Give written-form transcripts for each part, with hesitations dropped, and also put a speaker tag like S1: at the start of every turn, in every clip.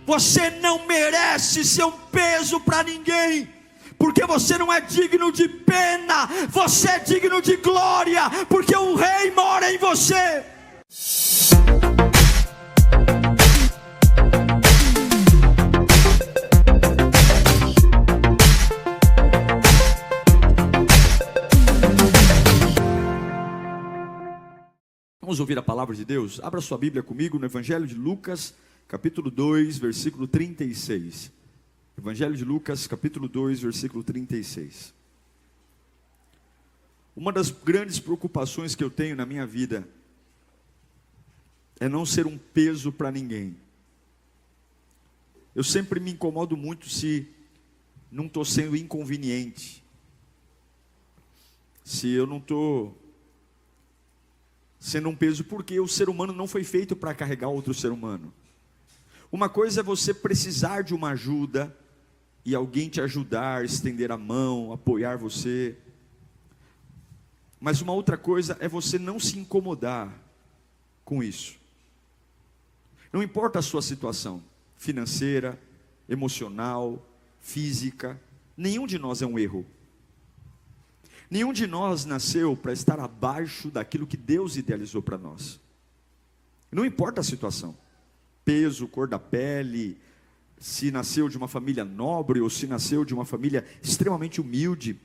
S1: Você não merece ser um peso para ninguém, porque você não é digno de pena, você é digno de glória, porque o Rei mora em você. Vamos ouvir a palavra de Deus? Abra sua Bíblia comigo no Evangelho de Lucas, capítulo 2, versículo 36. Evangelho de Lucas, capítulo 2, versículo 36. Uma das grandes preocupações que eu tenho na minha vida é não ser um peso para ninguém. Eu sempre me incomodo muito se não estou sendo inconveniente, se eu não estou sendo um peso, porque o ser humano não foi feito para carregar outro ser humano. Uma coisa é você precisar de uma ajuda e alguém te ajudar, estender a mão, apoiar você. Mas uma outra coisa é você não se incomodar com isso. Não importa a sua situação financeira, emocional, física, nenhum de nós é um erro. Nenhum de nós nasceu para estar abaixo daquilo que Deus idealizou para nós. Não importa a situação, peso, cor da pele, se nasceu de uma família nobre ou se nasceu de uma família extremamente humilde.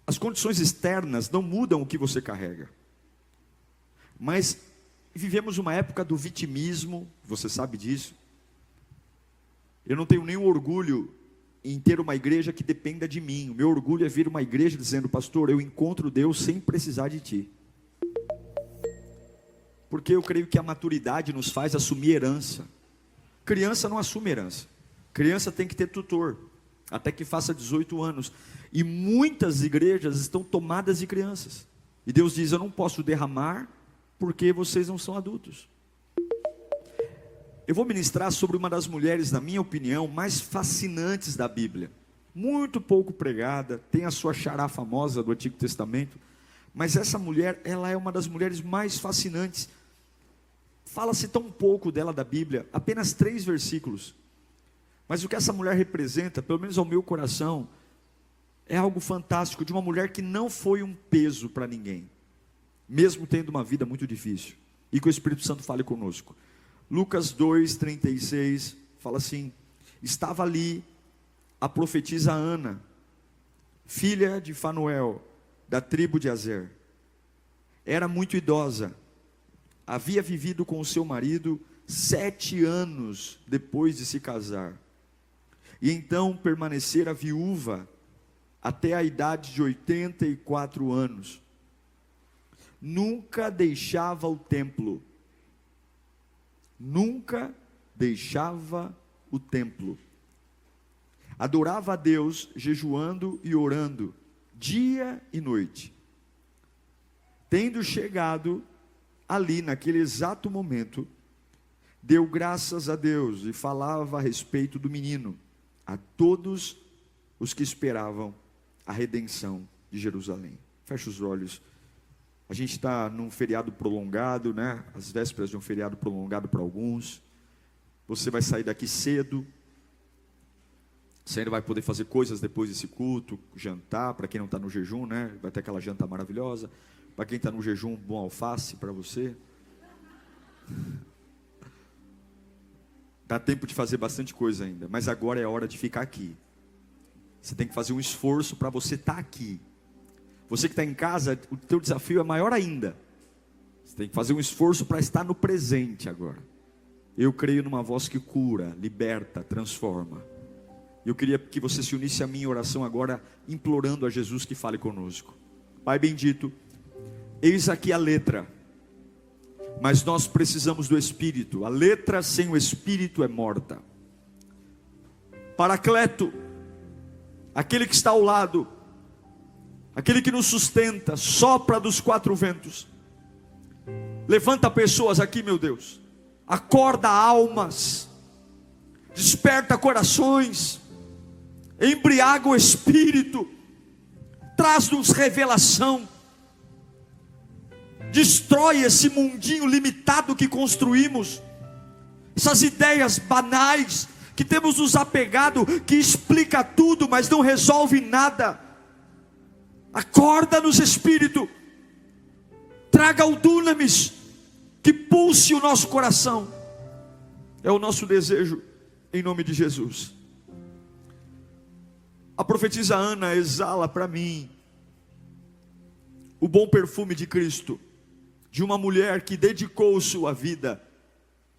S1: As condições externas não mudam o que você carrega. Mas vivemos uma época do vitimismo, você sabe disso. Eu não tenho nenhum orgulho em ter uma igreja que dependa de mim. O meu orgulho é vir uma igreja dizendo: pastor, eu encontro Deus sem precisar de ti. Porque eu creio que a maturidade nos faz assumir herança. Criança não assume herança. Criança tem que ter tutor, até que faça 18 anos. E muitas igrejas estão tomadas de crianças. E Deus diz: eu não posso derramar, porque vocês não são adultos. Eu vou ministrar sobre uma das mulheres, na minha opinião, mais fascinantes da Bíblia. Muito pouco pregada, tem a sua xará famosa do Antigo Testamento. Mas essa mulher, ela é uma das mulheres mais fascinantes. Fala-se tão pouco dela da Bíblia, apenas 3 versículos. Mas o que essa mulher representa, pelo menos ao meu coração, é algo fantástico, de uma mulher que não foi um peso para ninguém, mesmo tendo uma vida muito difícil. E que o Espírito Santo fale conosco. Lucas 2:36 fala assim: estava ali a profetisa Ana, filha de Fanuel, da tribo de Azer. Era muito idosa, havia vivido com o seu marido 7 anos depois de se casar, e então permanecera viúva até a idade de 84 anos. Nunca deixava o templo. Nunca deixava o templo. Adorava a Deus, jejuando e orando, dia e noite. Tendo chegado ali, naquele exato momento, deu graças a Deus e falava a respeito do menino a todos os que esperavam a redenção de Jerusalém. Feche os olhos. A gente está num feriado prolongado, né? As vésperas de um feriado prolongado para alguns. Você vai sair daqui cedo. Você ainda vai poder fazer coisas depois desse culto, jantar, para quem não está no jejum, né? Vai ter aquela janta maravilhosa. Para quem está no jejum, bom alface para você. Dá tempo de fazer bastante coisa ainda, mas agora é a hora de ficar aqui. Você tem que fazer um esforço para você estar aqui. Você que está em casa, o teu desafio é maior ainda. Você tem que fazer um esforço para estar no presente agora. Eu creio numa voz que cura, liberta, transforma. Eu queria que você se unisse a mim em oração agora, implorando a Jesus que fale conosco. Pai bendito, eis aqui a letra, mas nós precisamos do Espírito. A letra sem o Espírito é morta. Paracleto, aquele que está ao lado, aquele que nos sustenta, sopra dos 4 ventos. Levanta pessoas aqui, meu Deus. Acorda almas. Desperta corações. Embriaga o espírito. Traz-nos revelação. Destrói esse mundinho limitado que construímos. essas ideias banais que temos nos apegado, que explica tudo, mas não resolve nada. Acorda-nos, Espírito, traga o dunamis, que pulse o nosso coração. É o nosso desejo, em nome de Jesus. A profetisa Ana exala para mim o bom perfume de Cristo, de uma mulher que dedicou sua vida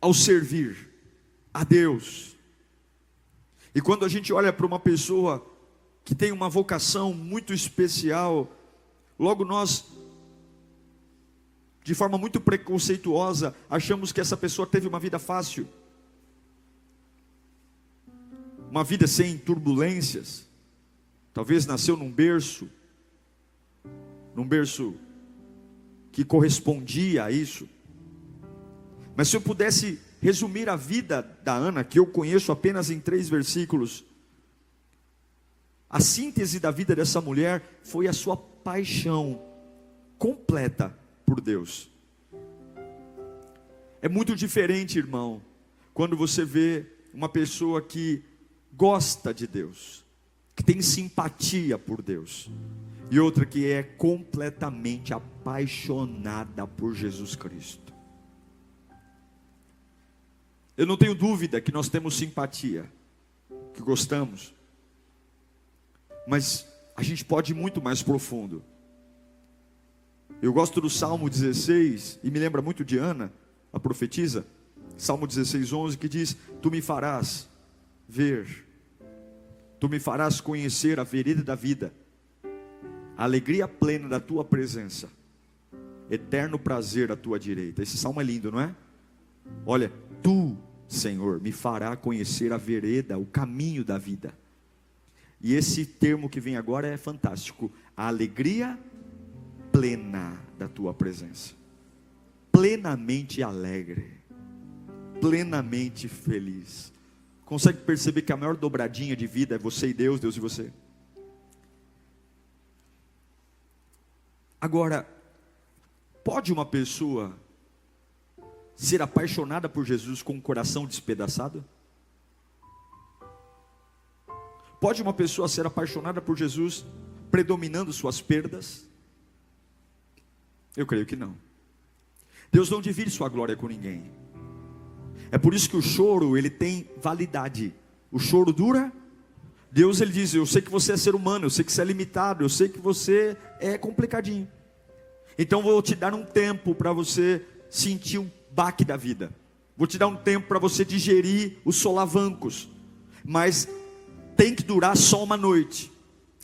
S1: ao servir a Deus. E quando a gente olha para uma pessoa que tem uma vocação muito especial, logo nós, de forma muito preconceituosa, achamos que essa pessoa teve uma vida fácil, uma vida sem turbulências. Talvez nasceu num berço que correspondia a isso. Mas se eu pudesse resumir a vida da Ana, que eu conheço apenas em 3 versículos, a síntese da vida dessa mulher foi a sua paixão completa por Deus. É muito diferente, irmão, quando você vê uma pessoa que gosta de Deus, que tem simpatia por Deus, e outra que é completamente apaixonada por Jesus Cristo. Eu não tenho dúvida que nós temos simpatia, que gostamos, mas a gente pode ir muito mais profundo. Eu gosto do Salmo 16, e me lembra muito de Ana, a profetisa, Salmo 16, 11, que diz: tu me farás ver, tu me farás conhecer a vereda da vida, a alegria plena da tua presença, eterno prazer à tua direita. Esse salmo é lindo, não é? Olha, tu, Senhor, me fará conhecer a vereda, o caminho da vida. E esse termo que vem agora é fantástico: a alegria plena da tua presença, plenamente alegre, plenamente feliz. Consegue perceber que a maior dobradinha de vida é você e Deus, Deus e você? Agora, pode uma pessoa ser apaixonada por Jesus com um coração despedaçado? Pode uma pessoa ser apaixonada por Jesus predominando suas perdas? Eu creio que não. Deus não divide sua glória com ninguém. É por isso que o choro, ele tem validade. O choro dura. Deus, ele diz: eu sei que você é ser humano, eu sei que você é limitado, eu sei que você é complicadinho, então vou te dar um tempo para você sentir um baque da vida, vou te dar um tempo para você digerir os solavancos, mas tem que durar só uma noite.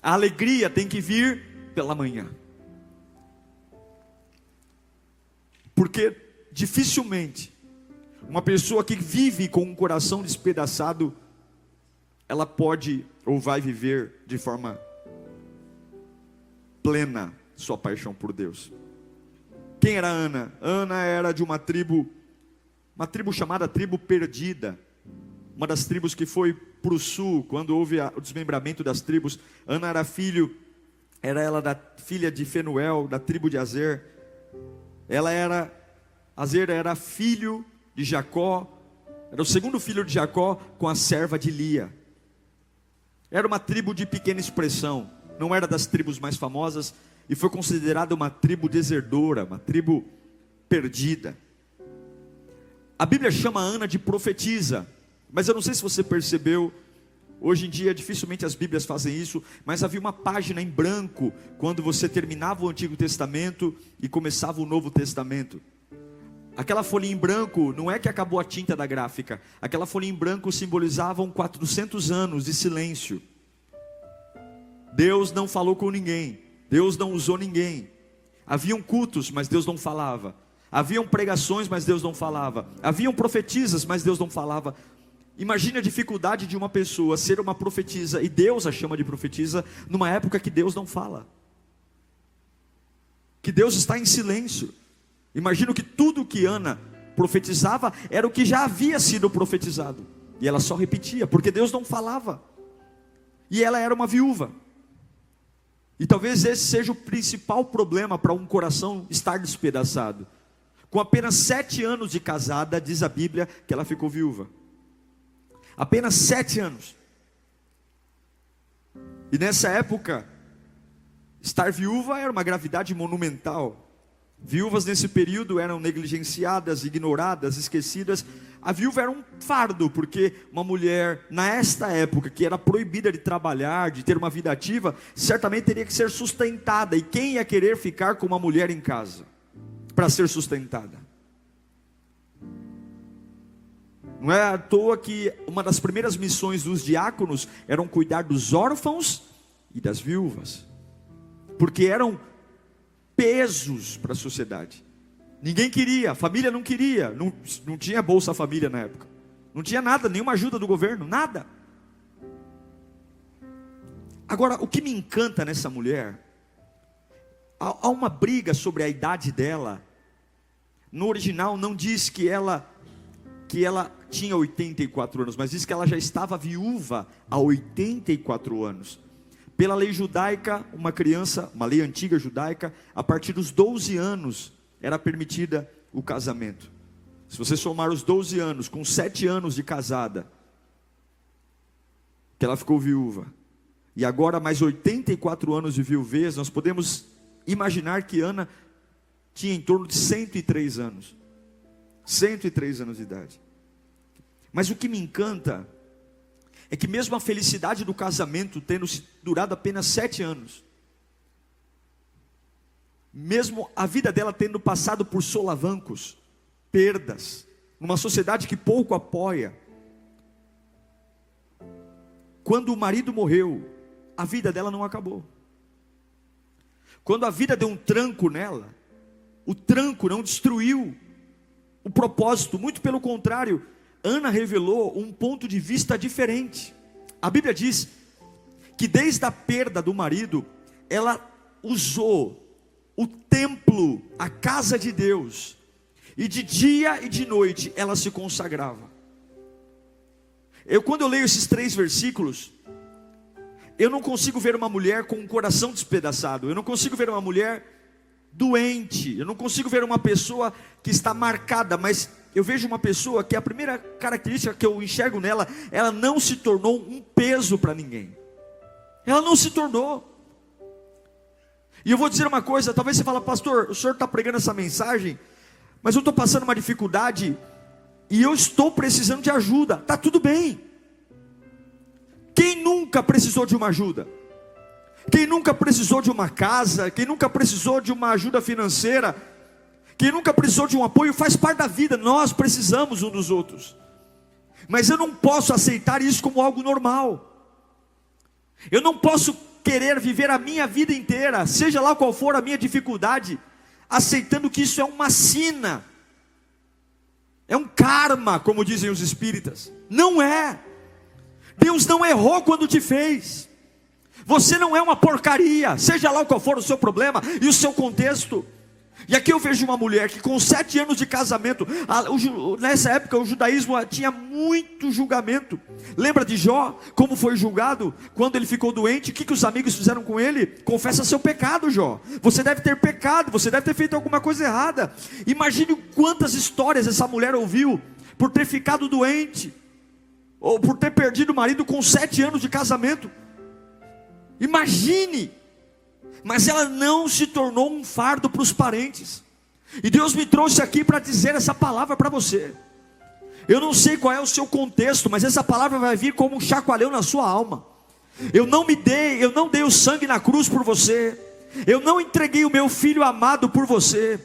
S1: A alegria tem que vir pela manhã, porque dificilmente uma pessoa que vive com um coração despedaçado, ela pode ou vai viver de forma plena sua paixão por Deus. Quem era Ana? Ana era de uma tribo chamada tribo perdida, uma das tribos que foi para o sul, quando houve o desmembramento das tribos. Ana era filha filha de Fenuel, da tribo de Azer. Azer era filho de Jacó, era o segundo filho de Jacó com a serva de Lia. Era uma tribo de pequena expressão, não era das tribos mais famosas, e foi considerada uma tribo desertora, uma tribo perdida. A Bíblia chama Ana de profetisa, mas eu não sei se você percebeu, hoje em dia dificilmente as Bíblias fazem isso, mas havia uma página em branco quando você terminava o Antigo Testamento e começava o Novo Testamento. Aquela folhinha em branco, não é que acabou a tinta da gráfica, aquela folhinha em branco simbolizava 400 anos de silêncio. Deus não falou com ninguém, Deus não usou ninguém. Haviam cultos, mas Deus não falava. Haviam pregações, mas Deus não falava. Haviam profetisas, mas Deus não falava. Imagine a dificuldade de uma pessoa ser uma profetisa, e Deus a chama de profetisa, numa época que Deus não fala, que Deus está em silêncio. Imagino que tudo que Ana profetizava era o que já havia sido profetizado, e ela só repetia, porque Deus não falava, e ela era uma viúva. E talvez esse seja o principal problema para um coração estar despedaçado. Com apenas 7 anos de casada, diz a Bíblia que ela ficou viúva. Apenas 7 anos. E nessa época, estar viúva era uma gravidade monumental. Viúvas nesse período eram negligenciadas, ignoradas, esquecidas. A viúva era um fardo, porque uma mulher, nesta época, que era proibida de trabalhar, de ter uma vida ativa, certamente teria que ser sustentada. E quem ia querer ficar com uma mulher em casa para ser sustentada? Não é à toa que uma das primeiras missões dos diáconos eram cuidar dos órfãos e das viúvas, porque eram pesos para a sociedade. Ninguém queria, a família não queria, não tinha Bolsa Família na época, não tinha nada, nenhuma ajuda do governo, nada. Agora, o que me encanta nessa mulher, há uma briga sobre a idade dela. No original não diz que ela tinha 84 anos, mas diz que ela já estava viúva há 84 anos. Pela lei judaica, uma criança, uma lei antiga judaica, a partir dos 12 anos era permitida o casamento. Se você somar os 12 anos com 7 anos de casada, que ela ficou viúva, e agora mais 84 anos de viuvez, nós podemos imaginar que Ana tinha em torno de 103 anos. 103 anos de idade. Mas o que me encanta é que mesmo a felicidade do casamento tendo durado apenas 7 anos, mesmo a vida dela tendo passado por solavancos, perdas, numa sociedade que pouco apoia, quando o marido morreu, a vida dela não acabou. Quando a vida deu um tranco nela, o tranco não destruiu o propósito, muito pelo contrário, Ana revelou um ponto de vista diferente. A Bíblia diz que desde a perda do marido, ela usou o templo, a casa de Deus, e de dia e de noite ela se consagrava. Quando eu leio esses 3 versículos, eu não consigo ver uma mulher com um coração despedaçado, eu não consigo ver uma mulher doente, eu não consigo ver uma pessoa que está marcada, mas eu vejo uma pessoa que a primeira característica que eu enxergo nela, ela não se tornou um peso para ninguém. Ela não se tornou. E eu vou dizer uma coisa, talvez você fale, pastor, o senhor está pregando essa mensagem, mas eu estou passando uma dificuldade, e eu estou precisando de ajuda. Está tudo bem. Quem nunca precisou de uma ajuda? Quem nunca precisou de uma casa? Quem nunca precisou de uma ajuda financeira? Quem nunca precisou de um apoio? Faz parte da vida, nós precisamos uns dos outros. Mas eu não posso aceitar isso como algo normal. Eu não posso querer viver a minha vida inteira, seja lá qual for a minha dificuldade, aceitando que isso é uma sina, é um karma, como dizem os espíritas. Não é. Deus não errou quando te fez. Você não é uma porcaria, seja lá qual for o seu problema e o seu contexto. E aqui eu vejo uma mulher que com 7 anos de casamento, nessa época o judaísmo tinha muito julgamento. Lembra de Jó, como foi julgado? Quando ele ficou doente, o que os amigos fizeram com ele? Confessa seu pecado, Jó. Você deve ter pecado, você deve ter feito alguma coisa errada. Imagine quantas histórias essa mulher ouviu, por ter ficado doente, ou por ter perdido o marido com 7 anos de casamento. Imagine. Mas ela não se tornou um fardo para os parentes. E Deus me trouxe aqui para dizer essa palavra para você. Eu não sei qual é o seu contexto, mas essa palavra vai vir como um chacoalhão na sua alma. Eu não dei o sangue na cruz por você. Eu não entreguei o meu filho amado por você.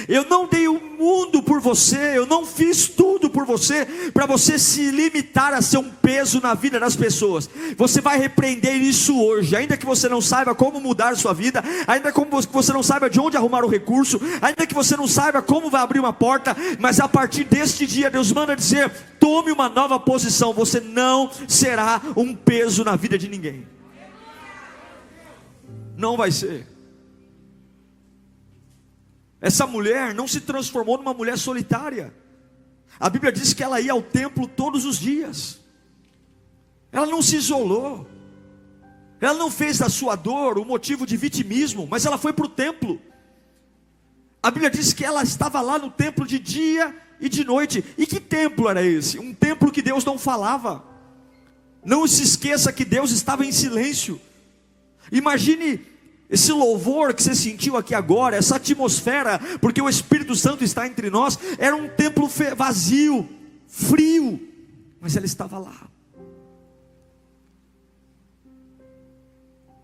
S1: Eu não dei o mundo por você. Eu não fiz tudo por você, para você se limitar a ser um peso na vida das pessoas. Você vai repreender isso hoje, ainda que você não saiba como mudar sua vida, ainda que você não saiba de onde arrumar o recurso, ainda que você não saiba como vai abrir uma porta. Mas a partir deste dia, Deus manda dizer: tome uma nova posição. Você não será um peso na vida de ninguém. Não vai ser. Essa mulher não se transformou numa mulher solitária. A Bíblia diz que ela ia ao templo todos os dias. Ela não se isolou. Ela não fez da sua dor um motivo de vitimismo, mas ela foi para o templo. A Bíblia diz que ela estava lá no templo de dia e de noite. E que templo era esse? Um templo que Deus não falava. Não se esqueça que Deus estava em silêncio. Imagine esse louvor que você sentiu aqui agora, essa atmosfera, porque o Espírito Santo está entre nós. Era um templo vazio, frio, mas ela estava lá.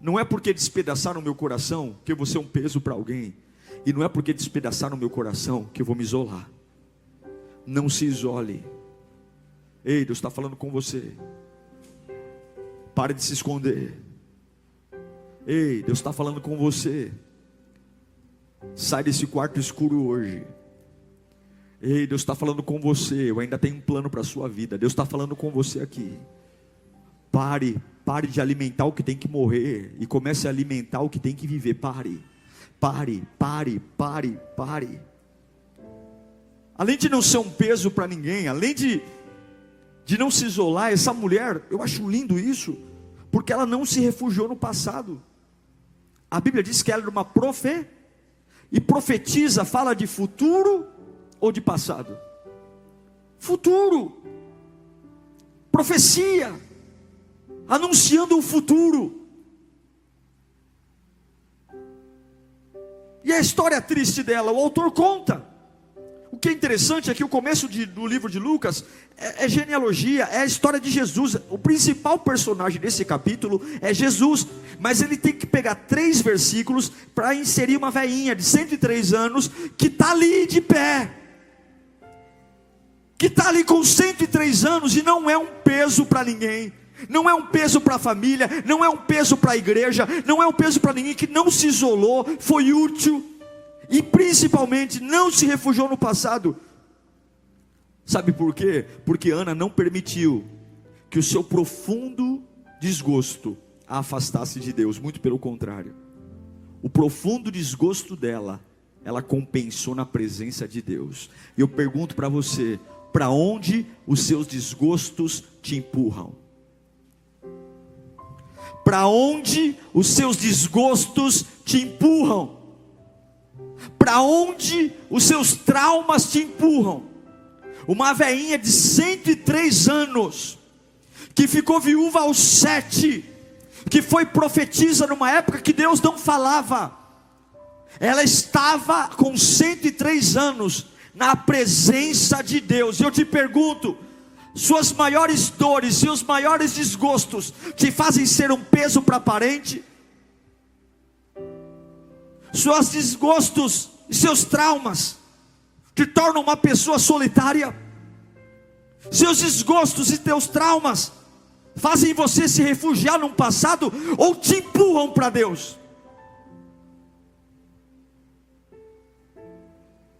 S1: Não é porque despedaçaram o meu coração que eu vou ser um peso para alguém. E não é porque despedaçaram o meu coração que eu vou me isolar. Não se isole. Ei, Deus está falando com você. Pare de se esconder. Ei, Deus está falando com você. Sai desse quarto escuro hoje. Ei, Deus está falando com você. Eu ainda tenho um plano para a sua vida. Deus está falando com você aqui. Pare de alimentar o que tem que morrer e comece a alimentar o que tem que viver. Pare. Além de não ser um peso para ninguém, além de não se isolar, essa mulher, eu acho lindo isso, porque ela não se refugiou no passado. A Bíblia diz que ela era uma e profetiza, fala de futuro ou de passado? Futuro. Profecia, anunciando o futuro. E a história triste dela, o autor conta. O que é interessante é que o começo do livro de Lucas é genealogia, é a história de Jesus. O principal personagem desse capítulo é Jesus, mas ele tem que pegar 3 versículos para inserir uma velhinha de 103 anos, que está ali de pé, que está ali com 103 anos e não é um peso para ninguém. Não é um peso para a família, não é um peso para a igreja, não é um peso para ninguém, que não se isolou, foi útil e principalmente não se refugiou no passado. Sabe por quê? Porque Ana não permitiu que o seu profundo desgosto a afastasse de Deus, muito pelo contrário. O profundo desgosto dela, ela compensou na presença de Deus. E eu pergunto para você, para onde os seus desgostos te empurram? Para onde os seus desgostos te empurram? Para onde os seus traumas te empurram? Uma velhinha de 103 anos, que ficou viúva aos 7, que foi profetisa numa época que Deus não falava. Ela estava com 103 anos na presença de Deus. E eu te pergunto, suas maiores dores e os maiores desgostos te fazem ser um peso para parente? Seus desgostos e seus traumas te tornam uma pessoa solitária? Seus desgostos e teus traumas fazem você se refugiar num passado ou te empurram para Deus?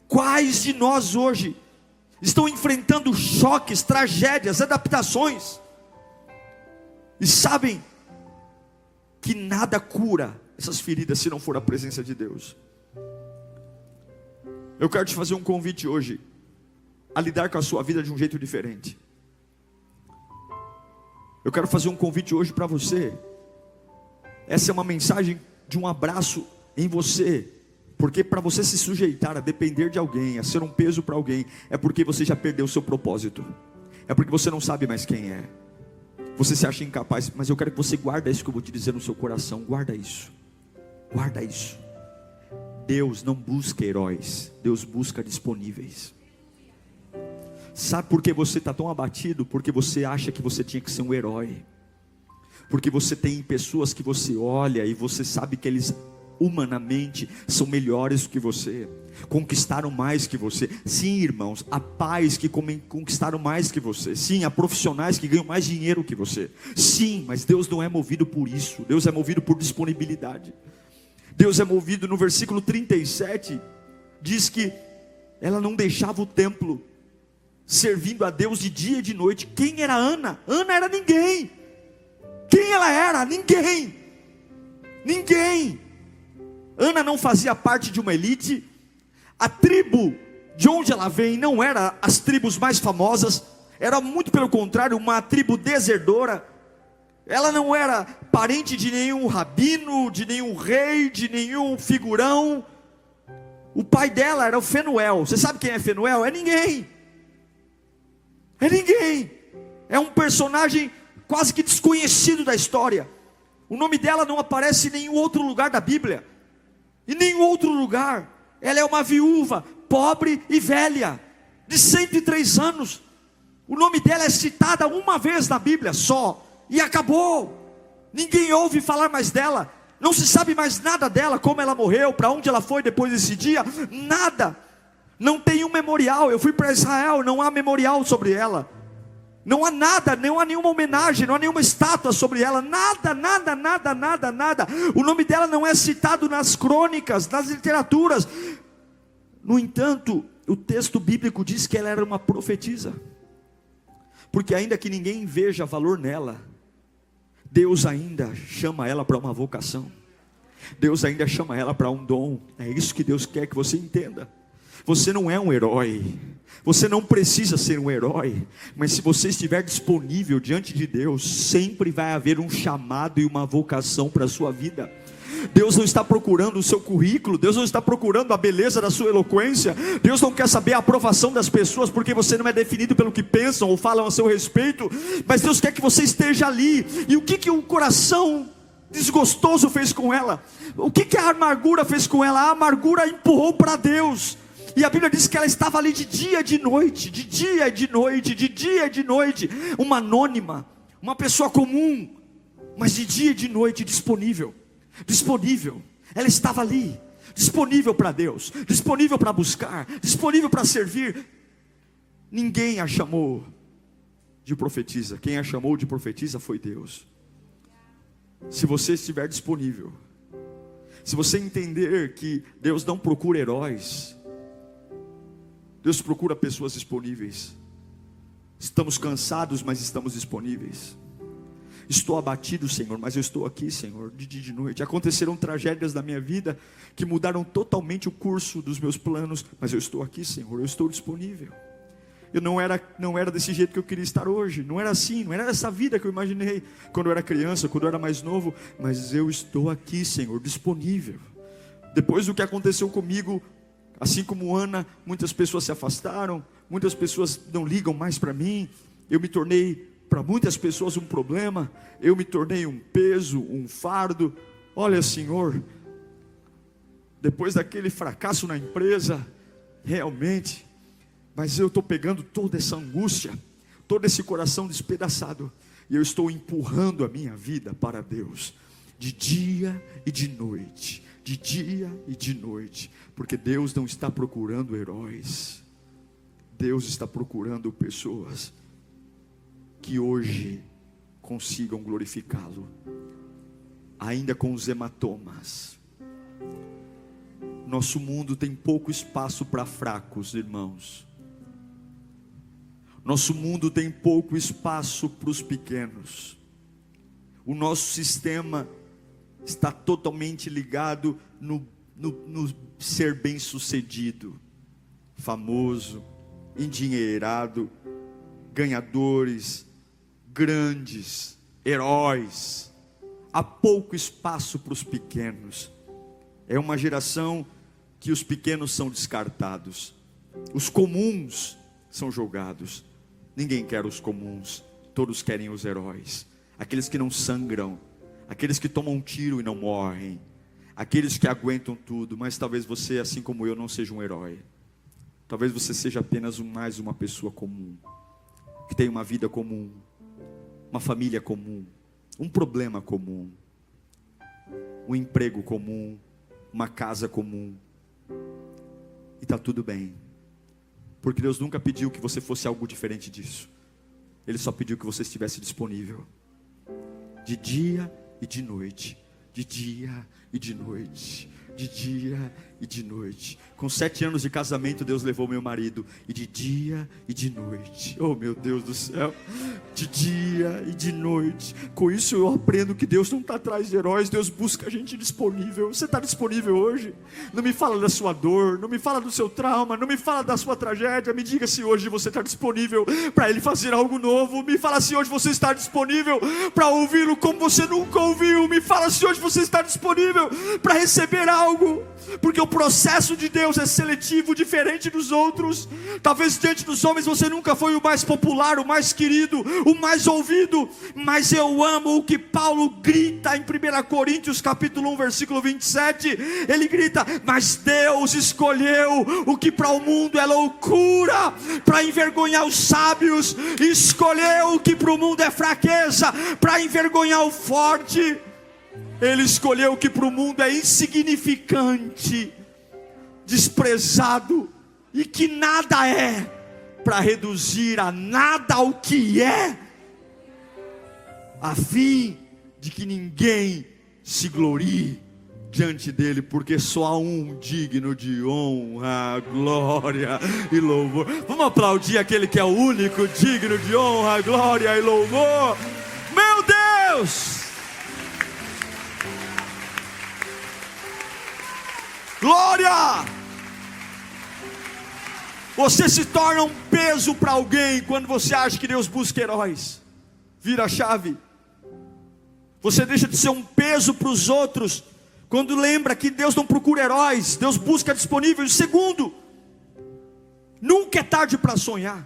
S1: Quais de nós hoje estão enfrentando choques, tragédias, adaptações, e sabem que nada cura essas feridas se não for a presença de Deus? Eu quero te fazer um convite hoje a lidar com a sua vida de um jeito diferente. Eu quero fazer um convite hoje para você. Essa é uma mensagem de um abraço em você. Porque para você se sujeitar a depender de alguém, a ser um peso para alguém, é porque você já perdeu o seu propósito. É porque você não sabe mais quem é. Você se acha incapaz. Mas eu quero que você guarde isso que eu vou te dizer no seu coração. Guarda isso. Guarda isso. Deus não busca heróis. Deus busca disponíveis. Sabe por que você está tão abatido? Porque você acha que você tinha que ser um herói. Porque você tem pessoas que você olha e você sabe que eles humanamente são melhores do que você, conquistaram mais que você. Sim, irmãos, há pais que conquistaram mais que você. Sim, há profissionais que ganham mais dinheiro que você. Sim, mas Deus não é movido por isso. Deus é movido por disponibilidade. Deus é movido, no versículo 37 diz que ela não deixava o templo, servindo a Deus de dia e de noite. Quem era Ana? Ana era ninguém. Quem ela era? Ninguém. Ana não fazia parte de uma elite. A tribo de onde ela vem não era as tribos mais famosas. Era muito pelo contrário, uma tribo desertora. Ela não era parente de nenhum rabino, de nenhum rei, de nenhum figurão. O pai dela era o Fenuel. Você sabe quem é Fenuel? É ninguém. É ninguém. É um personagem quase que desconhecido da história. O nome dela não aparece em nenhum outro lugar da Bíblia. Em nenhum outro lugar. Ela é uma viúva, pobre e velha, de 103 anos. O nome dela é citada uma vez na Bíblia só, e acabou. Ninguém ouve falar mais dela. Não se sabe mais nada dela, como ela morreu, para onde ela foi depois desse dia, nada. Não tem um memorial. Eu fui para Israel, não há memorial sobre ela. Não há nada, não há nenhuma homenagem, não há nenhuma estátua sobre ela, nada, nada, nada, nada, nada. O nome dela não é citado nas crônicas, nas literaturas. No entanto, o texto bíblico diz que ela era uma profetisa. Porque ainda que ninguém veja valor nela, Deus ainda chama ela para uma vocação. Deus ainda chama ela para um dom. É isso que Deus quer que você entenda. Você não é um herói. Você não precisa ser um herói. Mas se você estiver disponível diante de Deus, sempre vai haver um chamado e uma vocação para a sua vida. Deus não está procurando o seu currículo. Deus não está procurando a beleza da sua eloquência. Deus não quer saber a aprovação das pessoas, porque você não é definido pelo que pensam ou falam a seu respeito. Mas Deus quer que você esteja ali. E o que o coração desgostoso fez com ela? O que a amargura fez com ela? A amargura empurrou para Deus. E a Bíblia diz que ela estava ali de dia e de noite, de dia e de noite, de dia e de noite. Uma anônima, uma pessoa comum, mas de dia e de noite disponível. Disponível. Ela estava ali, disponível para Deus, disponível para buscar, disponível para servir. Ninguém a chamou de profetisa. Quem a chamou de profetisa foi Deus. Se você estiver disponível, se você entender que Deus não procura heróis, Deus procura pessoas disponíveis. Estamos cansados, mas estamos disponíveis. Estou abatido, Senhor, mas eu estou aqui, Senhor, de dia e de noite. Aconteceram tragédias na minha vida que mudaram totalmente o curso dos meus planos, mas eu estou aqui, Senhor, eu estou disponível. Eu não era desse jeito que eu queria estar hoje. Não era assim, não era essa vida que eu imaginei quando eu era criança, quando eu era mais novo. Mas eu estou aqui, Senhor, disponível. Depois do que aconteceu comigo, assim como Ana, muitas pessoas se afastaram, muitas pessoas não ligam mais para mim. Eu me tornei, para muitas pessoas, um problema. Eu me tornei um peso, um fardo. Olha, Senhor, depois daquele fracasso na empresa, realmente, mas eu estou pegando toda essa angústia, todo esse coração despedaçado, e eu estou empurrando a minha vida para Deus, de dia e de noite, de dia e de noite, porque Deus não está procurando heróis. Deus está procurando pessoas que hoje consigam glorificá-lo, ainda com os hematomas. Nosso mundo tem pouco espaço para fracos, irmãos. Nosso mundo tem pouco espaço para os pequenos. O nosso sistema está totalmente ligado no ser bem sucedido, famoso, endinheirado, ganhadores, grandes, heróis. Há pouco espaço para os pequenos. É uma geração que os pequenos são descartados, os comuns são julgados. Ninguém quer os comuns, todos querem os heróis, aqueles que não sangram, aqueles que tomam um tiro e não morrem, aqueles que aguentam tudo. Mas talvez você, assim como eu, não seja um herói. Talvez você seja apenas mais uma pessoa comum, que tem uma vida comum, uma família comum, um problema comum, um emprego comum, uma casa comum, e está tudo bem, porque Deus nunca pediu que você fosse algo diferente disso. Ele só pediu que você estivesse disponível, de dia e de noite, de dia e de noite, de dia e de noite. Com 7 anos de casamento, Deus levou meu marido, e de dia e de noite, oh meu Deus do céu, de dia e de noite. Com isso eu aprendo que Deus não está atrás de heróis, Deus busca a gente disponível. Você está disponível hoje? Não me fala da sua dor, não me fala do seu trauma, não me fala da sua tragédia. Me diga se hoje você está disponível para Ele fazer algo novo. Me fala se hoje você está disponível para ouvi-lo como você nunca ouviu. Me fala se hoje você está disponível para receber algo algo, porque o processo de Deus é seletivo, diferente dos outros. Talvez diante dos homens você nunca foi o mais popular, o mais querido, o mais ouvido, mas eu amo o que Paulo grita em 1 Coríntios capítulo 1 versículo 27, ele grita: mas Deus escolheu o que para o mundo é loucura, para envergonhar os sábios, escolheu o que para o mundo é fraqueza, para envergonhar o forte. Ele escolheu o que para o mundo é insignificante, desprezado, e que nada é, para reduzir a nada o que é, a fim de que ninguém se glorie diante dele, porque só há um digno de honra, glória e louvor. Vamos aplaudir aquele que é o único digno de honra, glória e louvor. Meu Deus! Glória! Você se torna um peso para alguém quando você acha que Deus busca heróis. Vira a chave. Você deixa de ser um peso para os outros quando lembra que Deus não procura heróis, Deus busca disponíveis. Segundo, nunca é tarde para sonhar.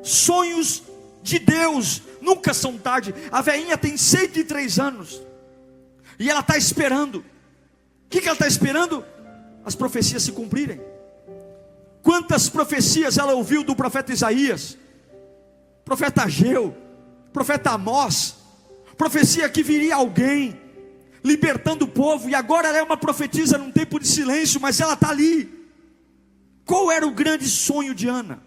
S1: Sonhos de Deus nunca são tarde. A velhinha tem 103 anos e ela está esperando. O que ela está esperando? As profecias se cumprirem. Quantas profecias ela ouviu do profeta Isaías, profeta Ageu, profeta Amós, profecia que viria alguém libertando o povo, e agora ela é uma profetisa num tempo de silêncio, mas ela está ali. Qual era o grande sonho de Ana?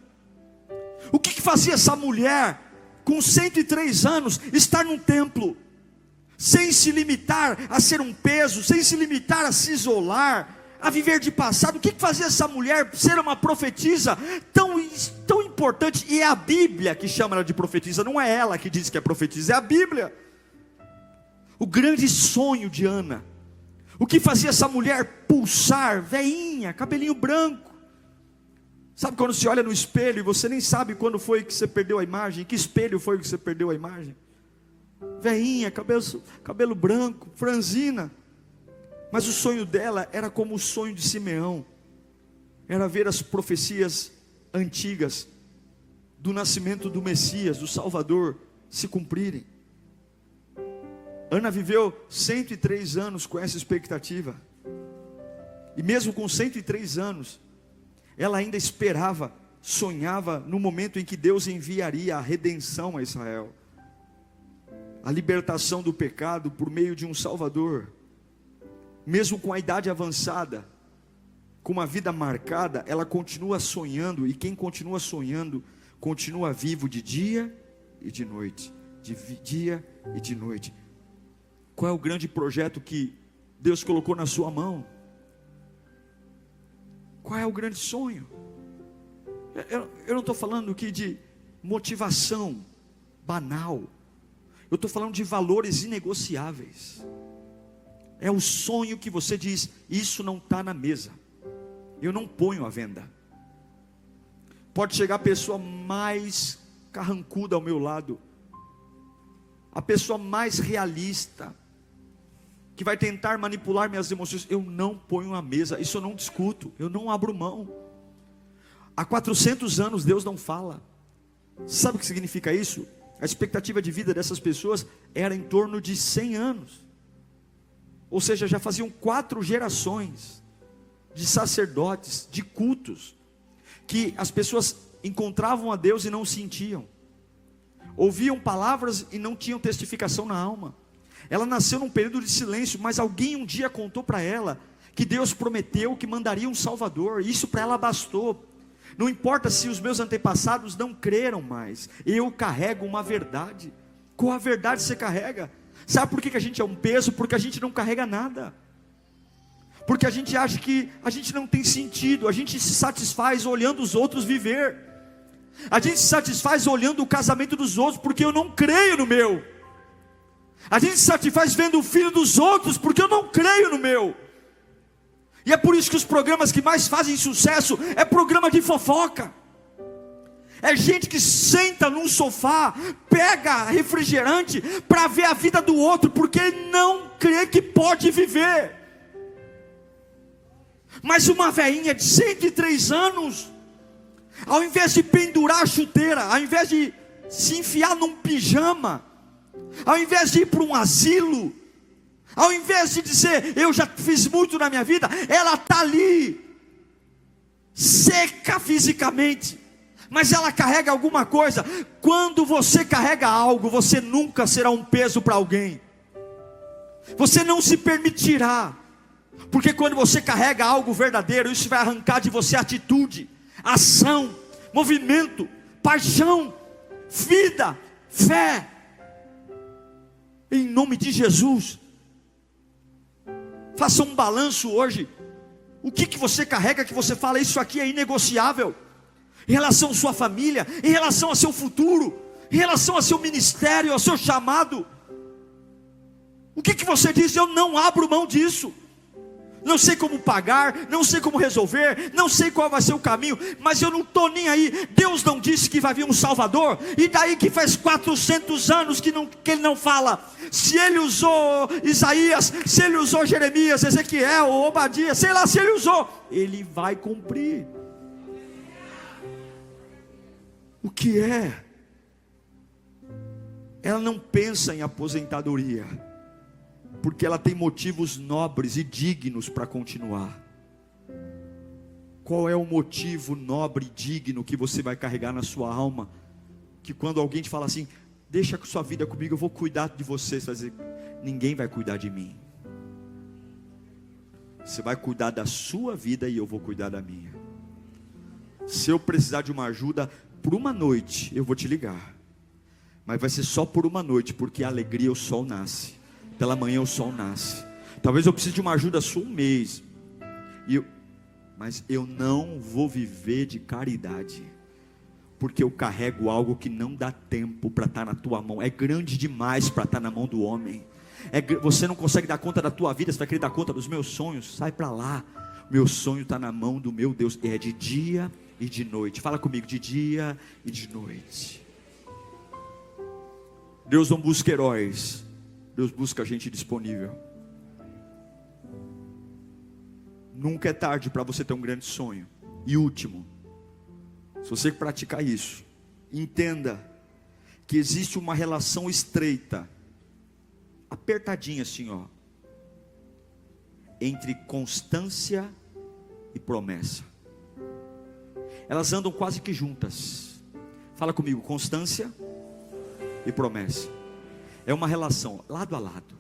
S1: O que fazia essa mulher com 103 anos estar num templo, sem se limitar a ser um peso, sem se limitar a se isolar, a viver de passado? O que fazia essa mulher ser uma profetisa tão importante? E é a Bíblia que chama ela de profetisa, não é ela que diz que é profetisa, é a Bíblia. O grande sonho de Ana, o que fazia essa mulher pulsar, veinha, cabelinho branco. Sabe quando você olha no espelho e você nem sabe quando foi que você perdeu a imagem? Que espelho foi que você perdeu a imagem? Veinha, cabelo branco, franzina. Mas o sonho dela era como o sonho de Simeão, era ver as profecias antigas do nascimento do Messias, do Salvador, se cumprirem. Ana viveu 103 anos com essa expectativa, e mesmo com 103 anos, ela ainda esperava, sonhava no momento em que Deus enviaria a redenção a Israel, a libertação do pecado por meio de um Salvador. Mesmo com a idade avançada, com uma vida marcada, ela continua sonhando, e quem continua sonhando, continua vivo de dia e de noite, de dia e de noite. Qual é o grande projeto que Deus colocou na sua mão? Qual é o grande sonho? Eu não estou falando aqui de motivação banal, eu estou falando de valores inegociáveis. É o sonho que você diz: isso não está na mesa, eu não ponho à venda. Pode chegar a pessoa mais carrancuda ao meu lado, a pessoa mais realista, que vai tentar manipular minhas emoções, eu não ponho à mesa, isso eu não discuto, eu não abro mão. Há 400 anos Deus não fala. Sabe o que significa isso? A expectativa de vida dessas pessoas era em torno de 100 anos. Ou seja, já faziam 4 gerações de sacerdotes, de cultos, que as pessoas encontravam a Deus e não sentiam, ouviam palavras e não tinham testificação na alma. Ela nasceu num período de silêncio, mas alguém um dia contou para ela que Deus prometeu que mandaria um Salvador. Isso para ela bastou. Não importa se os meus antepassados não creram mais, eu carrego uma verdade. Qual a verdade você carrega? Sabe por que a gente é um peso? Porque a gente não carrega nada, porque a gente acha que a gente não tem sentido. A gente se satisfaz olhando os outros viver, a gente se satisfaz olhando o casamento dos outros, porque eu não creio no meu. A gente se satisfaz vendo o filho dos outros, porque eu não creio no meu. E é por isso que os programas que mais fazem sucesso é programa de fofoca. É gente que senta num sofá, pega refrigerante para ver a vida do outro, porque não crê que pode viver. Mas uma velhinha de 103 anos, ao invés de pendurar a chuteira, ao invés de se enfiar num pijama, ao invés de ir para um asilo, ao invés de dizer, eu já fiz muito na minha vida, ela está ali, seca fisicamente, mas ela carrega alguma coisa. Quando você carrega algo, você nunca será um peso para alguém, você não se permitirá, porque quando você carrega algo verdadeiro, isso vai arrancar de você atitude, ação, movimento, paixão, vida, fé, em nome de Jesus. Faça um balanço hoje. O que você carrega que você fala, isso aqui é inegociável, em relação à sua família, em relação ao seu futuro, em relação ao seu ministério, ao seu chamado? O que você diz? Eu não abro mão disso. Não sei como pagar, não sei como resolver, não sei qual vai ser o caminho, mas eu não estou nem aí. Deus não disse que vai vir um Salvador, e daí que faz 400 anos que Ele não fala? Se Ele usou Isaías, se Ele usou Jeremias, Ezequiel, Obadias, sei lá, se Ele usou, Ele vai cumprir. O que é? Ela não pensa em aposentadoria, porque ela tem motivos nobres e dignos para continuar. Qual é o motivo nobre e digno que você vai carregar na sua alma? Que quando alguém te fala assim, deixa sua vida comigo, eu vou cuidar de você, você vai dizer, ninguém vai cuidar de mim. Você vai cuidar da sua vida e eu vou cuidar da minha. Se eu precisar de uma ajuda, por uma noite eu vou te ligar, mas vai ser só por uma noite, porque a alegria, o sol nasce. Pela manhã o sol nasce. Talvez eu precise de uma ajuda só um mês, mas eu não vou viver de caridade, porque eu carrego algo que não dá tempo para estar na tua mão. É grande demais para estar na mão do homem. Você não consegue dar conta da tua vida, você vai querer dar conta dos meus sonhos? Sai para lá. Meu sonho está na mão do meu Deus. É de dia e de noite. Fala comigo, de dia e de noite. Deus não busca heróis, Deus busca gente disponível. Nunca é tarde para você ter um grande sonho. E último, se você praticar isso, entenda que existe uma relação estreita, apertadinha assim, ó, entre constância e promessa. Elas andam quase que juntas. Fala comigo, constância e promessa. É uma relação lado a lado.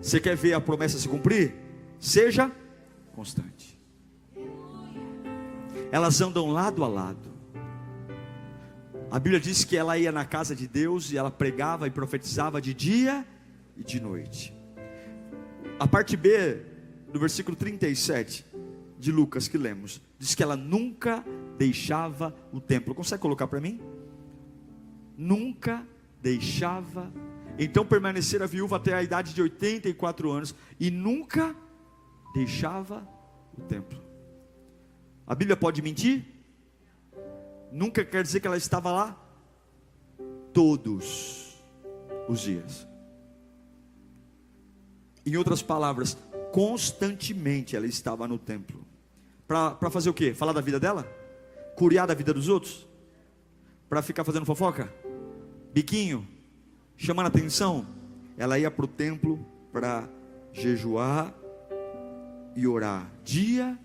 S1: Você quer ver a promessa se cumprir? Seja constante. Elas andam lado a lado. A Bíblia diz que ela ia na casa de Deus e ela pregava e profetizava de dia e de noite. A parte B do versículo 37 de Lucas que lemos, diz que ela nunca deixava o templo. Consegue colocar para mim? Nunca deixava. Então permanecera viúva até a idade de 84 anos e nunca deixava o templo. A Bíblia pode mentir? Nunca quer dizer que ela estava lá todos os dias. Em outras palavras, constantemente ela estava no templo. Para fazer o quê? Falar da vida dela? Curiar da vida dos outros? Para ficar fazendo fofoca? Biquinho? Chamando a atenção? Ela ia para o templo para jejuar e orar dia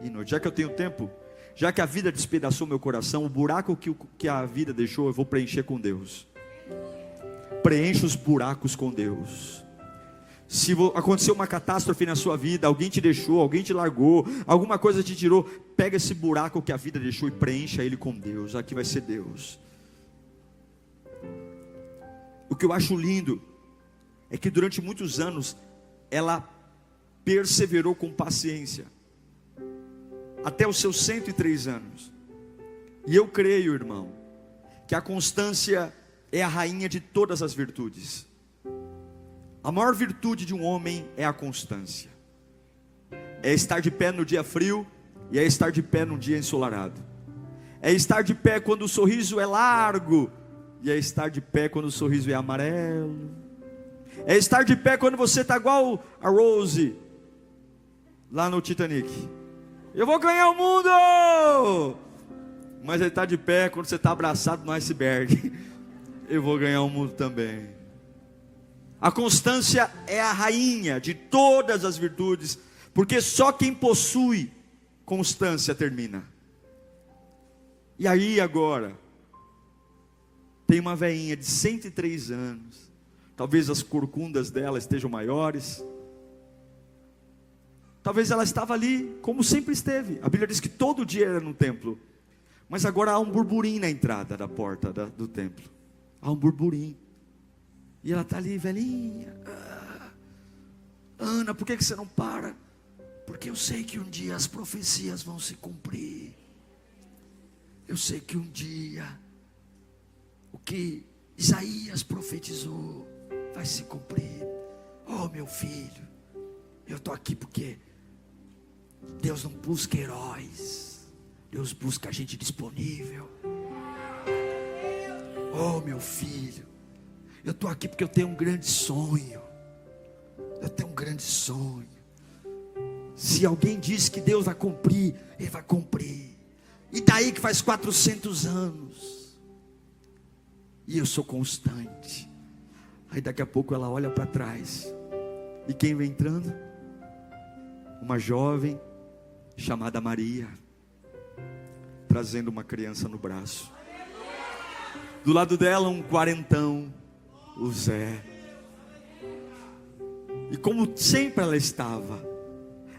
S1: e noite. Já que eu tenho tempo, já que a vida despedaçou meu coração, o buraco que a vida deixou, eu vou preencher com Deus. Preencha os buracos com Deus. Se aconteceu uma catástrofe na sua vida, alguém te deixou, alguém te largou, alguma coisa te tirou, pega esse buraco que a vida deixou e preencha ele com Deus. Aqui vai ser Deus. O que eu acho lindo é que durante muitos anos ela perseverou com paciência até os seus 103 anos. E eu creio, irmão, que a constância é a rainha de todas as virtudes. A maior virtude de um homem é a constância. É estar de pé no dia frio e é estar de pé no dia ensolarado. É estar de pé quando o sorriso é largo e é estar de pé quando o sorriso é amarelo. É estar de pé quando você está igual a Rose, lá no Titanic. Eu vou ganhar o mundo! Mas ele está de pé quando você está abraçado no iceberg. Eu vou ganhar o mundo também. A constância é a rainha de todas as virtudes, porque só quem possui constância termina. E aí agora, tem uma velhinha de 103 anos, talvez as corcundas dela estejam maiores, talvez ela estava ali como sempre esteve. A Bíblia diz que todo dia era no templo, mas agora há um burburinho na entrada da porta do templo. Há um burburinho. E ela está ali, velhinha. Ana, por que você não para? Porque eu sei que um dia as profecias vão se cumprir. Eu sei que um dia o que Isaías profetizou vai se cumprir. Oh, meu filho, eu estou aqui porque Deus não busca heróis, Deus busca gente disponível. Oh, meu filho, eu estou aqui porque eu tenho um grande sonho. Eu tenho um grande sonho. Se alguém diz que Deus vai cumprir, Ele vai cumprir. E daí que faz 400 anos. E eu sou constante. Aí daqui a pouco ela olha para trás. E quem vem entrando? Uma jovem chamada Maria, trazendo uma criança no braço. Do lado dela um quarentão, o Zé. E como sempre ela estava,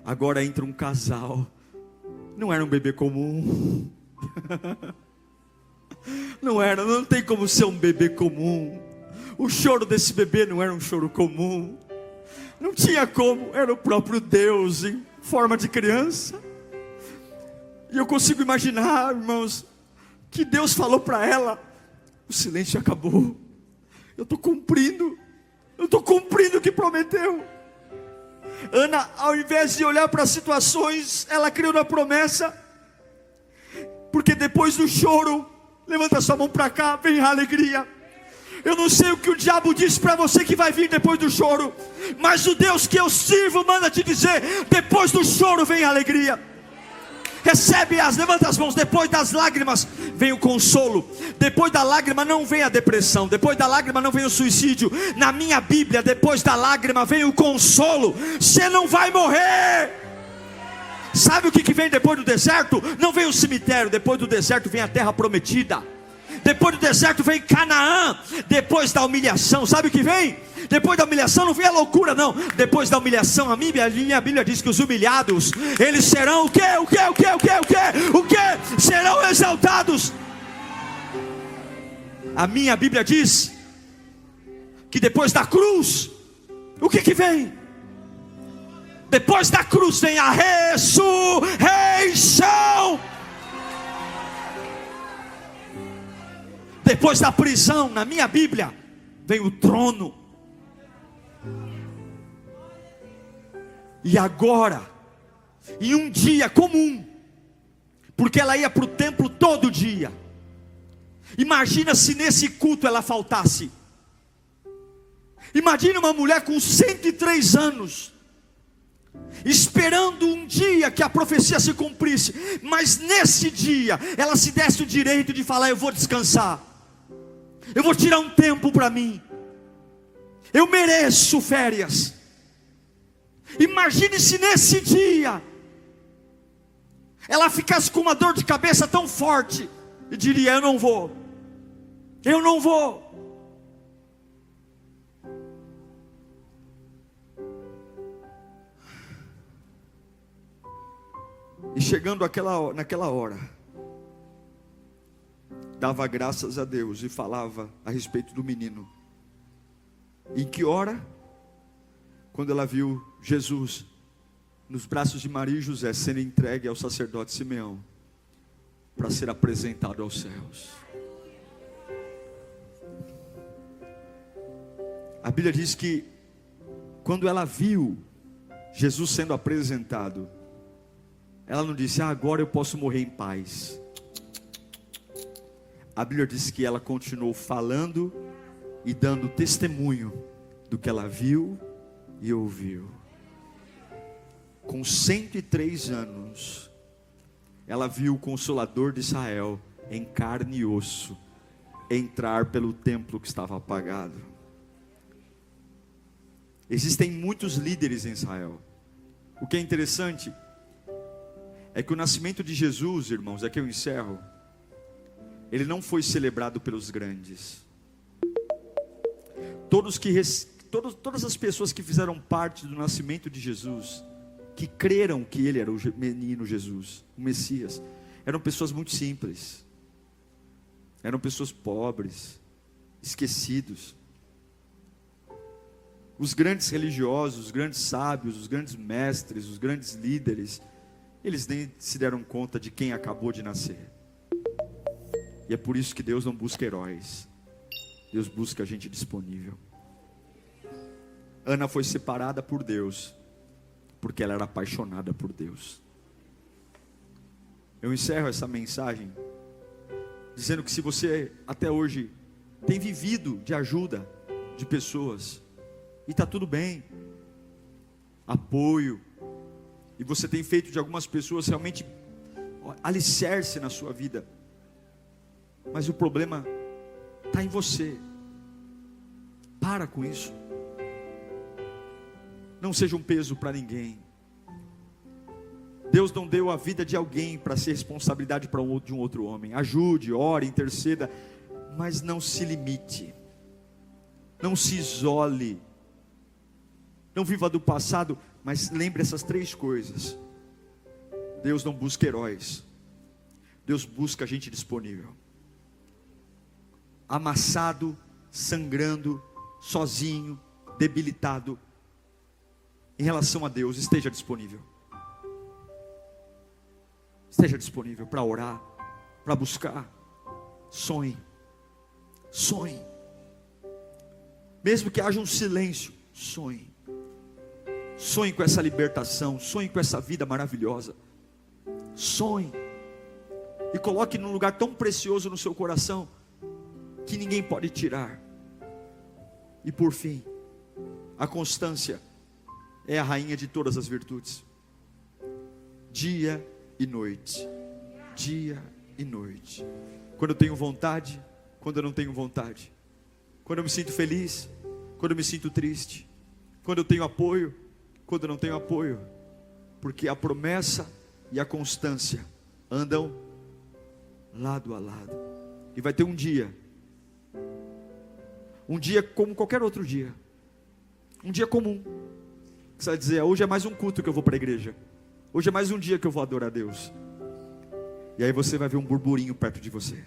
S1: agora entra um casal. Não era um bebê comum. Não tem como ser um bebê comum. O choro desse bebê não era um choro comum. Não tinha como, era o próprio Deus em forma de criança. E eu consigo imaginar, irmãos, que Deus falou para ela: o silêncio acabou. Eu estou cumprindo o que prometeu. Ana, ao invés de olhar para as situações, ela creu na promessa. Porque depois do choro, levanta sua mão para cá, vem a alegria. Eu não sei o que o diabo disse para você que vai vir depois do choro, mas o Deus que eu sirvo manda te dizer: depois do choro vem a alegria. Recebe-as, levanta as mãos. Depois das lágrimas vem o consolo. Depois da lágrima não vem a depressão. Depois da lágrima não vem o suicídio. Na minha Bíblia, depois da lágrima vem o consolo. Você não vai morrer. Sabe o que vem depois do deserto? Não vem o cemitério. Depois do deserto vem a terra prometida. Depois do deserto vem Canaã. Depois da humilhação, sabe o que vem? Depois da humilhação não vem a loucura, não. Depois da humilhação, a minha Bíblia diz que os humilhados, eles serão o quê? O quê? Serão exaltados. A minha Bíblia diz que depois da cruz, o que vem? Depois da cruz vem a ressurreição. Depois da prisão, na minha Bíblia, vem o trono. E agora, em um dia comum, porque ela ia para o templo todo dia. Imagina se nesse culto ela faltasse. Imagina uma mulher com 103 anos, esperando um dia que a profecia se cumprisse, mas nesse dia, ela se desse o direito de falar: eu vou descansar, eu vou tirar um tempo para mim, eu mereço férias. Imagine se nesse dia ela ficasse com uma dor de cabeça tão forte e diria: eu não vou. E chegando naquela hora, dava graças a Deus e falava a respeito do menino. Em que hora? Quando ela viu Jesus nos braços de Maria e José sendo entregue ao sacerdote Simeão para ser apresentado aos céus. A Bíblia diz que quando ela viu Jesus sendo apresentado, ela não disse: agora eu posso morrer em paz. A Bíblia diz que ela continuou falando e dando testemunho do que ela viu e ouviu. com 103 anos, ela viu o Consolador de Israel, em carne e osso, entrar pelo templo que estava apagado. Existem muitos líderes em Israel. O que é interessante é que o nascimento de Jesus, irmãos, aqui eu encerro, ele não foi celebrado pelos grandes. Todas as pessoas que fizeram parte do nascimento de Jesus, que creram que ele era o menino Jesus, o Messias, eram pessoas muito simples, eram pessoas pobres, esquecidos. Os grandes religiosos, os grandes sábios, os grandes mestres, os grandes líderes, eles nem se deram conta de quem acabou de nascer. E é por isso que Deus não busca heróis, Deus busca gente disponível. Ana foi separada por Deus, porque ela era apaixonada por Deus. Eu encerro essa mensagem dizendo que se você até hoje tem vivido de ajuda de pessoas, e está tudo bem, apoio, e você tem feito de algumas pessoas realmente alicerce na sua vida, mas o problema está em você. Para com isso. Não seja um peso para ninguém. Deus não deu a vida de alguém para ser responsabilidade de um outro homem. Ajude, ore, interceda, mas não se limite, não se isole, não viva do passado, mas lembre essas 3 coisas. Deus não busca heróis, Deus busca gente disponível. Amassado, sangrando, sozinho, debilitado, em relação a Deus, esteja disponível. Esteja disponível para orar, para buscar. Sonhe. Sonhe. Mesmo que haja um silêncio, sonhe. Sonhe com essa libertação, sonhe com essa vida maravilhosa. Sonhe. E coloque num lugar tão precioso no seu coração, que ninguém pode tirar. E por fim, a constância é a rainha de todas as virtudes. Dia e noite, dia e noite. Quando eu tenho vontade, quando eu não tenho vontade. Quando eu me sinto feliz, quando eu me sinto triste. Quando eu tenho apoio, quando eu não tenho apoio. Porque a promessa e a constância andam lado a lado. E vai ter um dia como qualquer outro dia, um dia comum, que você vai dizer: hoje é mais um culto que eu vou para a igreja, hoje é mais um dia que eu vou adorar a Deus. E aí você vai ver um burburinho perto de você,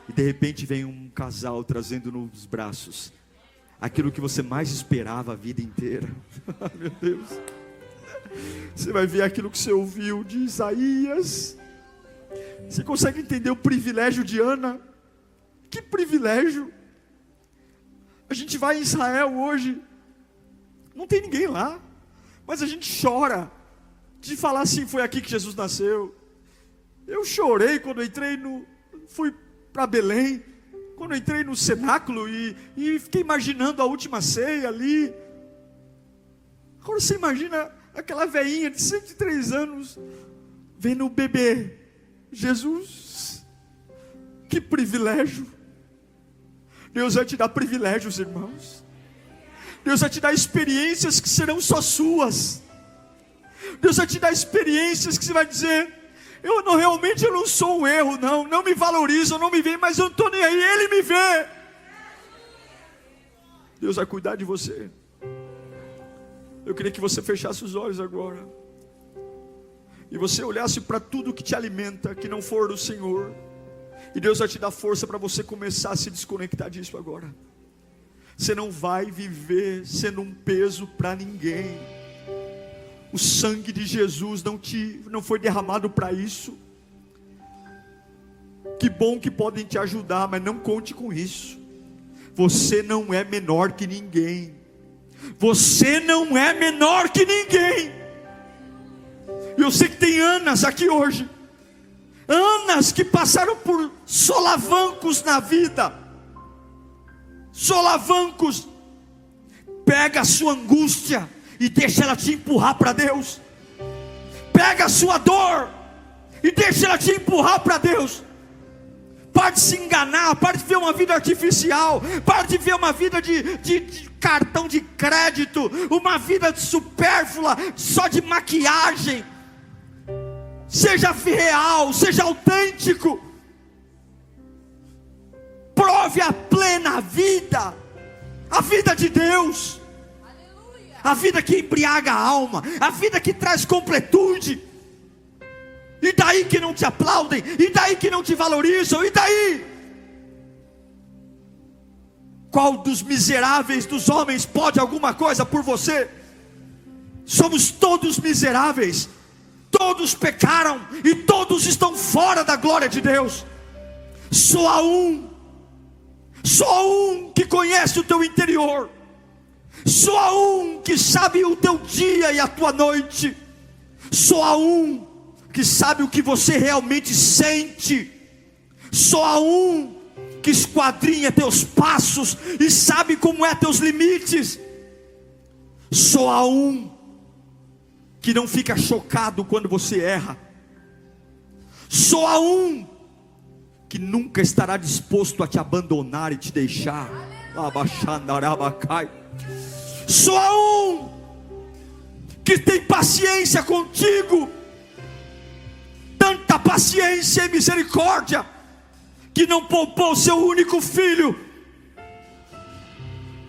S1: e de repente vem um casal trazendo nos braços aquilo que você mais esperava a vida inteira. Meu Deus, você vai ver aquilo que você ouviu de Isaías. Você consegue entender o privilégio de Ana? Que privilégio! A gente vai em Israel hoje, não tem ninguém lá, mas a gente chora de falar assim: foi aqui que Jesus nasceu. Eu chorei quando fui para Belém, quando eu entrei no cenáculo e fiquei imaginando a última ceia ali. Agora você imagina aquela velhinha de 103 anos vendo o bebê Jesus. Que privilégio! Deus vai te dar privilégios, irmãos. Deus vai te dar experiências que serão só suas. Deus vai te dar experiências que você vai dizer: eu não sou um erro, não me valorizam, não me veem, mas eu não estou nem aí, Ele me vê. Deus vai cuidar de você. Eu queria que você fechasse os olhos agora, e você olhasse para tudo que te alimenta, que não for do Senhor. E Deus vai te dar força para você começar a se desconectar disso agora. Você não vai viver sendo um peso para ninguém. O sangue de Jesus não foi derramado para isso. Que bom que podem te ajudar, mas não conte com isso. Você não é menor que ninguém. Você não é menor que ninguém. E eu sei que tem Anas aqui hoje, Anas que passaram por solavancos na vida. Solavancos. Pega a sua angústia e deixa ela te empurrar para Deus. Pega a sua dor e deixa ela te empurrar para Deus. Para de se enganar, para de ver uma vida artificial, para de ver uma vida de cartão de crédito, uma vida supérflua, só de maquiagem. Seja real, seja autêntico. Prove a plena vida, a vida de Deus, a vida que embriaga a alma, a vida que traz completude. E daí que não te aplaudem, e daí que não te valorizam, e daí? Qual dos miseráveis dos homens pode alguma coisa por você? Somos todos miseráveis, todos pecaram, e todos estão fora da glória de Deus. Só há um que conhece o teu interior, só há um que sabe o teu dia e a tua noite, só há um que sabe o que você realmente sente, só há um que esquadrinha teus passos e sabe como é teus limites, só há um que não fica chocado quando você erra, só há um que nunca estará disposto a te abandonar e te deixar. Só há um que tem paciência contigo, tanta paciência e misericórdia, que não poupou seu único filho.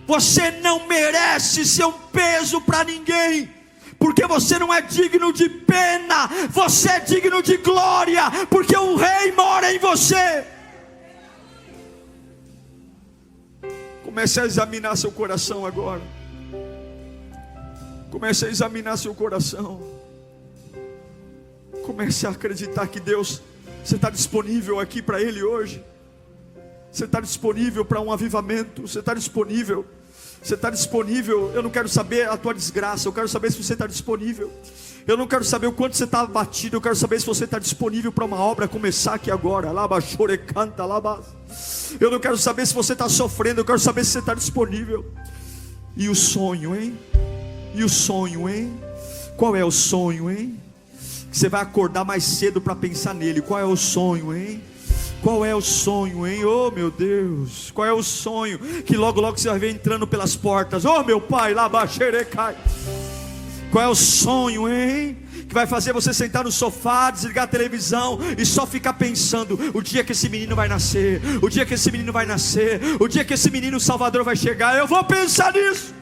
S1: Você não merece ser um peso para ninguém, porque você não é digno de pena, você é digno de glória, porque o Rei mora em você. Comece a examinar seu coração agora. Comece a examinar seu coração. Comece a acreditar que Deus, você está disponível aqui para Ele hoje. Você está disponível para um avivamento. Você está disponível. Você está disponível. Eu não quero saber a tua desgraça, eu quero saber se você está disponível. Eu não quero saber o quanto você está abatido, eu quero saber se você está disponível para uma obra começar aqui agora. Eu não quero saber se você está sofrendo, eu quero saber se você está disponível. E o sonho, hein? E o sonho, hein? Qual é o sonho, hein? Você vai acordar mais cedo para pensar nele. Qual é o sonho, hein? Qual é o sonho, hein? Oh meu Deus, qual é o sonho? Que logo logo você vai ver entrando pelas portas. Oh meu pai, lá baixerecai. Qual é o sonho, hein? Que vai fazer você sentar no sofá, desligar a televisão e só ficar pensando: o dia que esse menino vai nascer, o dia que esse menino vai nascer, o dia que esse menino Salvador vai chegar. Eu vou pensar nisso.